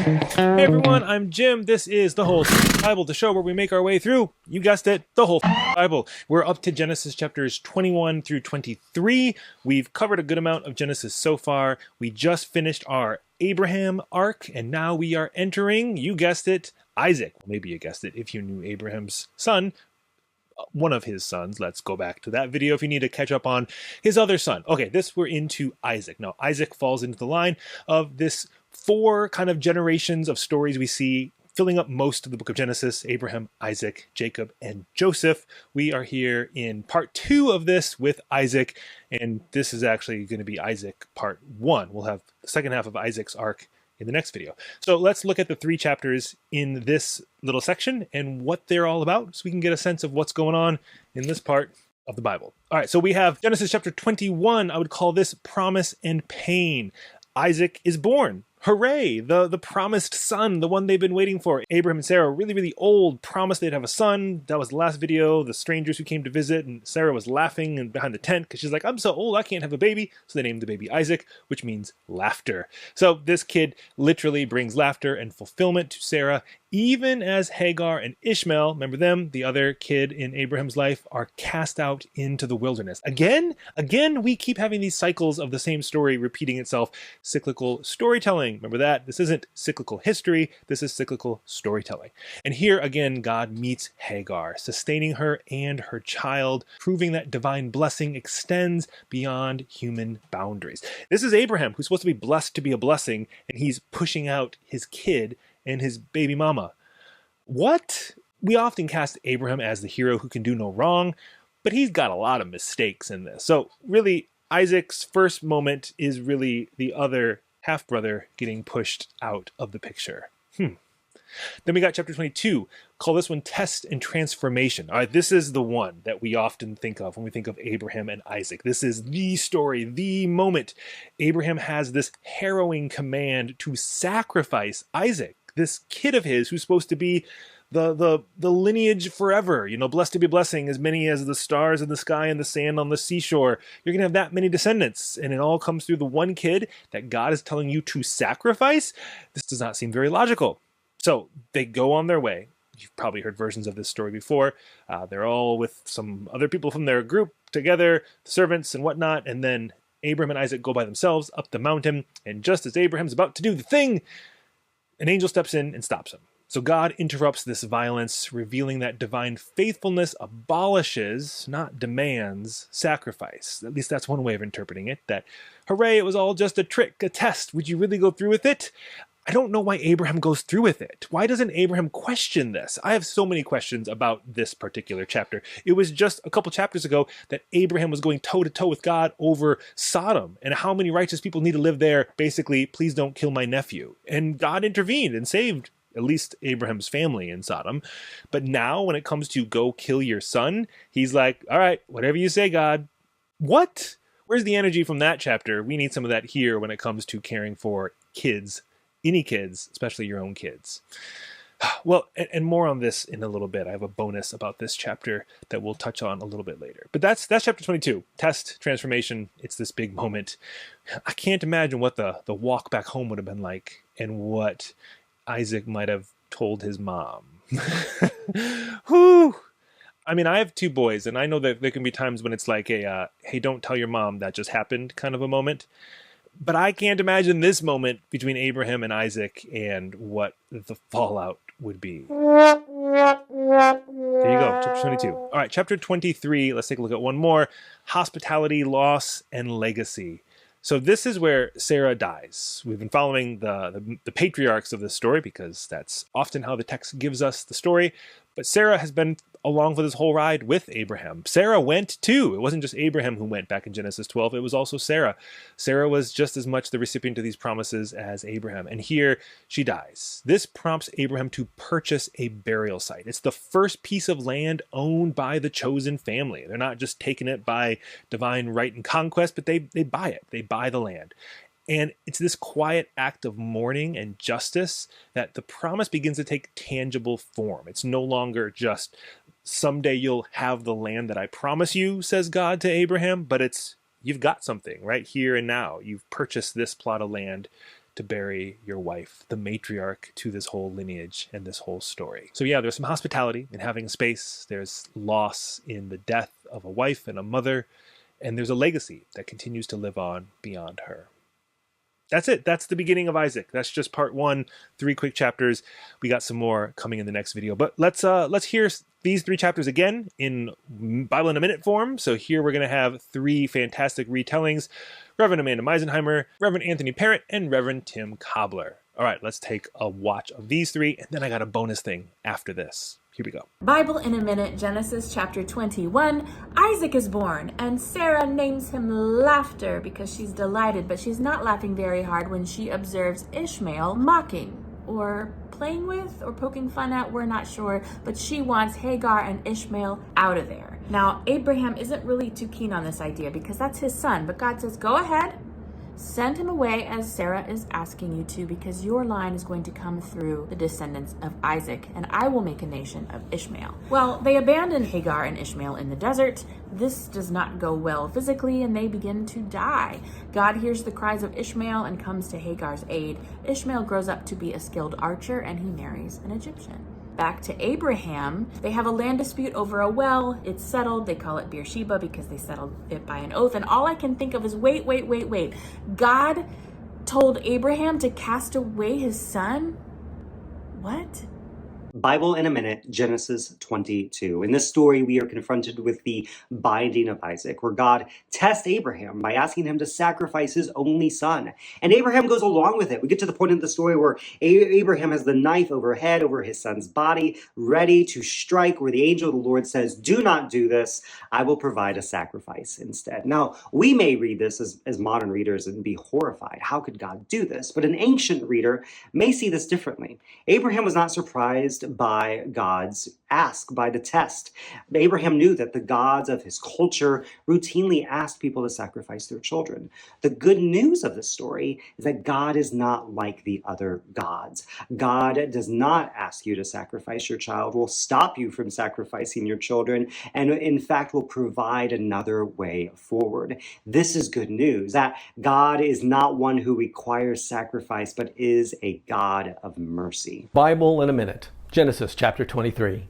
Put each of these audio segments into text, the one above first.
Hey everyone, I'm Jim. This is the whole Bible, the show where we make our way through, you guessed it, the whole Bible. We're up to Genesis chapters 21 through 23. We've covered a good amount of Genesis so far. We just finished our Abraham arc, and now we are entering, you guessed it, Isaac. Well, maybe you guessed it if you knew Abraham's son. One of his sons. Let's go back to that video if you need to catch up on his other son. Okay, we're into Isaac. Now, Isaac falls into the line of this 4 kind of generations of stories we see filling up most of the book of Genesis: Abraham, Isaac, Jacob, and Joseph. We are here in part 2 of this with Isaac, and this is actually going to be Isaac part 1. We'll have the second half of Isaac's arc in the next video. So let's look at the 3 chapters in this little section and what they're all about so we can get a sense of what's going on in this part of the Bible. All right, so we have Genesis chapter 21. I would call this promise and pain. Isaac is born. Hooray, the promised son, the one they've been waiting for. Abraham and Sarah, really, really old, promised they'd have a son. That was the last video, the strangers who came to visit, and Sarah was laughing and behind the tent because she's like, I'm so old, I can't have a baby. So they named the baby Isaac, which means laughter. So this kid literally brings laughter and fulfillment to Sarah, even as Hagar and Ishmael, remember them, the other kid in Abraham's life, are cast out into the wilderness. Again, we keep having these cycles of the same story repeating itself. Cyclical storytelling. Remember that? This isn't cyclical history. This is cyclical storytelling. And here again, God meets Hagar, sustaining her and her child, proving that divine blessing extends beyond human boundaries. This is Abraham, who's supposed to be blessed to be a blessing, and he's pushing out his kid and his baby mama. What? We often cast Abraham as the hero who can do no wrong, but he's got a lot of mistakes in this. So really, Isaac's first moment is really the other half-brother getting pushed out of the picture. Then we got chapter 22. Call this one Test and Transformation. All right, this is the one that we often think of when we think of Abraham and Isaac. This is the story, the moment. Abraham has this harrowing command to sacrifice Isaac, this kid of his who's supposed to be the lineage forever, blessed to be a blessing, as many as the stars in the sky and the sand on the seashore. You're going to have that many descendants, and it all comes through the one kid that God is telling you to sacrifice. This does not seem very logical. So they go on their way. You've probably heard versions of this story before. They're all with some other people from their group together, servants and whatnot, and then Abraham and Isaac go by themselves up the mountain, and just as Abraham's about to do the thing, an angel steps in and stops him. So God interrupts this violence, revealing that divine faithfulness abolishes, not demands, sacrifice. At least that's one way of interpreting it, that, hooray, it was all just a trick, a test. Would you really go through with it? I don't know why Abraham goes through with it. Why doesn't Abraham question this? I have so many questions about this particular chapter. It was just a couple chapters ago that Abraham was going toe-to-toe with God over Sodom and how many righteous people need to live there. Basically, please don't kill my nephew. And God intervened and saved at least Abraham's family in Sodom. But now when it comes to go kill your son, he's like, all right, whatever you say, God. What? Where's the energy from that chapter? We need some of that here when it comes to caring for kids. Any kids, especially your own kids. Well, and more on this in a little bit. I have a bonus about this chapter that we'll touch on a little bit later. But that's chapter 22. Test, transformation. It's this big moment. I can't imagine what the walk back home would have been like and what Isaac might have told his mom. Whew. I mean, I have 2 boys, and I know that there can be times when it's like a, hey, don't tell your mom that just happened kind of a moment. But I can't imagine this moment between Abraham and Isaac and what the fallout would be. There you go, chapter 22. All right, chapter 23, let's take a look at one more. Hospitality, loss, and legacy. So this is where Sarah dies. We've been following the patriarchs of this story because that's often how the text gives us the story. But Sarah has been along for this whole ride with Abraham. Sarah went too. It wasn't just Abraham who went back in Genesis 12. It was also Sarah. Sarah was just as much the recipient of these promises as Abraham. And here she dies. This prompts Abraham to purchase a burial site. It's the first piece of land owned by the chosen family. They're not just taking it by divine right and conquest, but they buy it. They buy the land. And it's this quiet act of mourning and justice that the promise begins to take tangible form. It's no longer just, someday you'll have the land that I promise you, says God to Abraham, but it's, you've got something right here and now. You've purchased this plot of land to bury your wife, the matriarch to this whole lineage and this whole story. So yeah, there's some hospitality in having a space. There's loss in the death of a wife and a mother. And there's a legacy that continues to live on beyond her. That's it. That's the beginning of Isaac. That's just part 1, 3 quick chapters. We got some more coming in the next video. But let's hear these 3 chapters again in Bible in a Minute form. So here we're going to have 3 fantastic retellings. Reverend Amanda Meisenheimer, Reverend Anthony Parrott, and Reverend Tim Cobbler. All right, let's take a watch of these 3, and then I got a bonus thing after this. Here we go. Bible in a Minute, Genesis chapter 21. Isaac is born, and Sarah names him Laughter because she's delighted, but she's not laughing very hard when she observes Ishmael mocking or playing with or poking fun at, we're not sure, but she wants Hagar and Ishmael out of there. Now, Abraham isn't really too keen on this idea because that's his son, but God says, go ahead. Send him away as Sarah is asking you to, because your line is going to come through the descendants of Isaac, and I will make a nation of Ishmael. Well, they abandon Hagar and Ishmael in the desert. This does not go well physically, and they begin to die. God hears the cries of Ishmael and comes to Hagar's aid. Ishmael grows up to be a skilled archer, and he marries an Egyptian. Back to Abraham, they have a land dispute over a well. It's settled. They call it Beersheba because they settled it by an oath. And all I can think of is, wait. God told Abraham to cast away his son? What? Bible in a Minute, Genesis 22. In this story, we are confronted with the binding of Isaac, where God tests Abraham by asking him to sacrifice his only son. And Abraham goes along with it. We get to the point in the story where Abraham has the knife overhead over his son's body, ready to strike, where the angel of the Lord says, do not do this. I will provide a sacrifice instead. Now, we may read this as modern readers and be horrified. How could God do this? But an ancient reader may see this differently. Abraham was not surprised by God's ask, by the test. Abraham knew that the gods of his culture routinely asked people to sacrifice their children. The good news of the story is that God is not like the other gods. God does not ask you to sacrifice your child, will stop you from sacrificing your children, and in fact will provide another way forward. This is good news, that God is not one who requires sacrifice, but is a God of mercy. Bible in a Minute. Genesis chapter 23.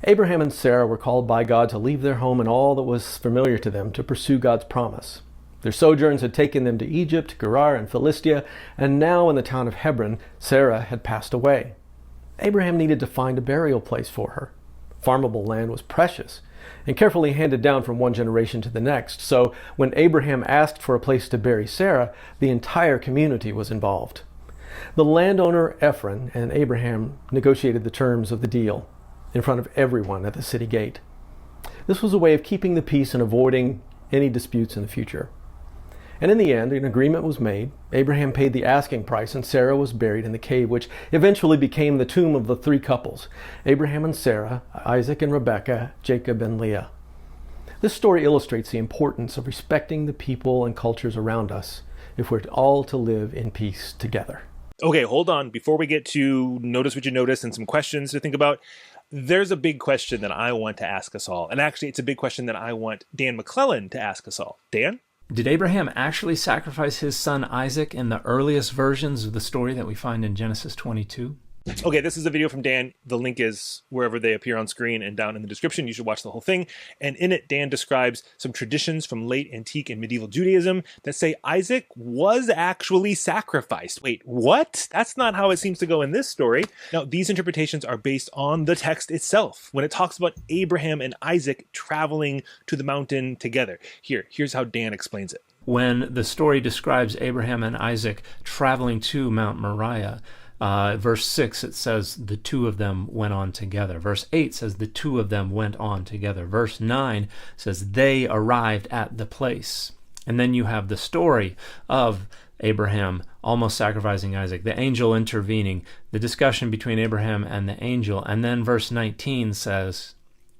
Abraham and Sarah were called by God to leave their home and all that was familiar to them to pursue God's promise. Their sojourns had taken them to Egypt, Gerar, and Philistia, and now in the town of Hebron, Sarah had passed away. Abraham needed to find a burial place for her. Farmable land was precious and carefully handed down from one generation to the next, so when Abraham asked for a place to bury Sarah, the entire community was involved. The landowner Ephron and Abraham negotiated the terms of the deal in front of everyone at the city gate. This was a way of keeping the peace and avoiding any disputes in the future. And in the end, an agreement was made. Abraham paid the asking price, and Sarah was buried in the cave, which eventually became the tomb of the 3 couples, Abraham and Sarah, Isaac and Rebekah, Jacob and Leah. This story illustrates the importance of respecting the people and cultures around us if we're all to live in peace together. Okay, hold on. Before we get to notice what you notice and some questions to think about, there's a big question that I want to ask us all. And actually, it's a big question that I want Dan McClellan to ask us all. Dan? Did Abraham actually sacrifice his son Isaac in the earliest versions of the story that we find in Genesis 22? Okay, this is a video from Dan. The link is wherever they appear on screen and down in the description. You should watch the whole thing. And in it, Dan describes some traditions from late antique and medieval Judaism that say Isaac was actually sacrificed. Wait, what? That's not how it seems to go in this story. Now, these interpretations are based on the text itself, when it talks about Abraham and Isaac traveling to the mountain together. Here's how Dan explains it. When the story describes Abraham and Isaac traveling to Mount Moriah, verse 6, it says the 2 of them went on together. Verse 8 says the 2 of them went on together. Verse 9 says they arrived at the place. And then you have the story of Abraham almost sacrificing Isaac, the angel intervening, the discussion between Abraham and the angel. And then verse 19 says,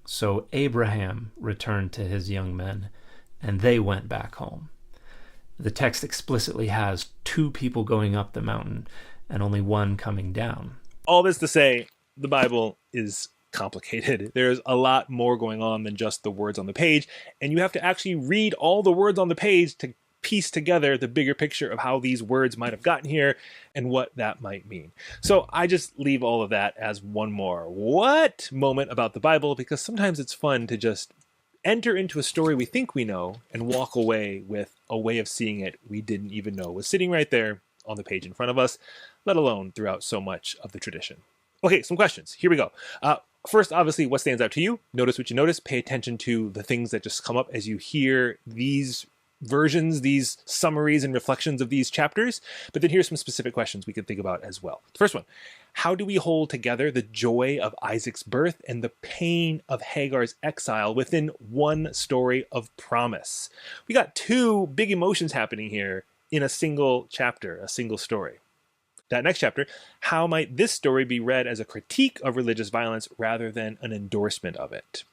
so Abraham returned to his young men, and they went back home. The text explicitly has 2 people going up the mountain and only 1 coming down. All this to say, the Bible is complicated. There's a lot more going on than just the words on the page, and you have to actually read all the words on the page to piece together the bigger picture of how these words might have gotten here and what that might mean. So I just leave all of that as one more what moment about the Bible, because sometimes it's fun to just enter into a story we think we know and walk away with a way of seeing it we didn't even know was sitting right there on the page in front of us, let alone throughout so much of the tradition. Okay, some questions. Here we go. First, obviously, what stands out to you? Notice what you notice. Pay attention to the things that just come up as you hear these versions, these summaries and reflections of these chapters. But then here's some specific questions we can think about as well. The first one, how do we hold together the joy of Isaac's birth and the pain of Hagar's exile within one story of promise? We got two big emotions happening here in a single chapter, a single story. That next chapter, how might this story be read as a critique of religious violence rather than an endorsement of it?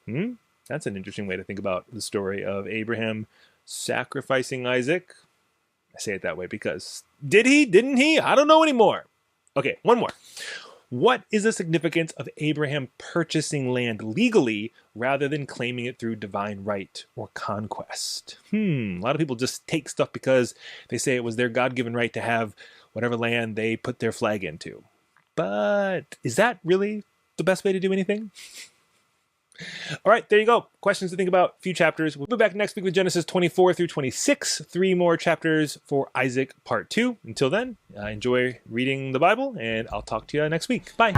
That's an interesting way to think about the story of Abraham sacrificing Isaac. I say it that way because did he? Didn't he? I don't know anymore. Okay, one more. What is the significance of Abraham purchasing land legally rather than claiming it through divine right or conquest? A lot of people just take stuff because they say it was their God-given right to have whatever land they put their flag into. But is that really the best way to do anything? All right, there you go. Questions to think about, few chapters. We'll be back next week with Genesis 24 through 26, 3 more chapters for Isaac part 2. Until then, enjoy reading the Bible, and I'll talk to you next week. Bye.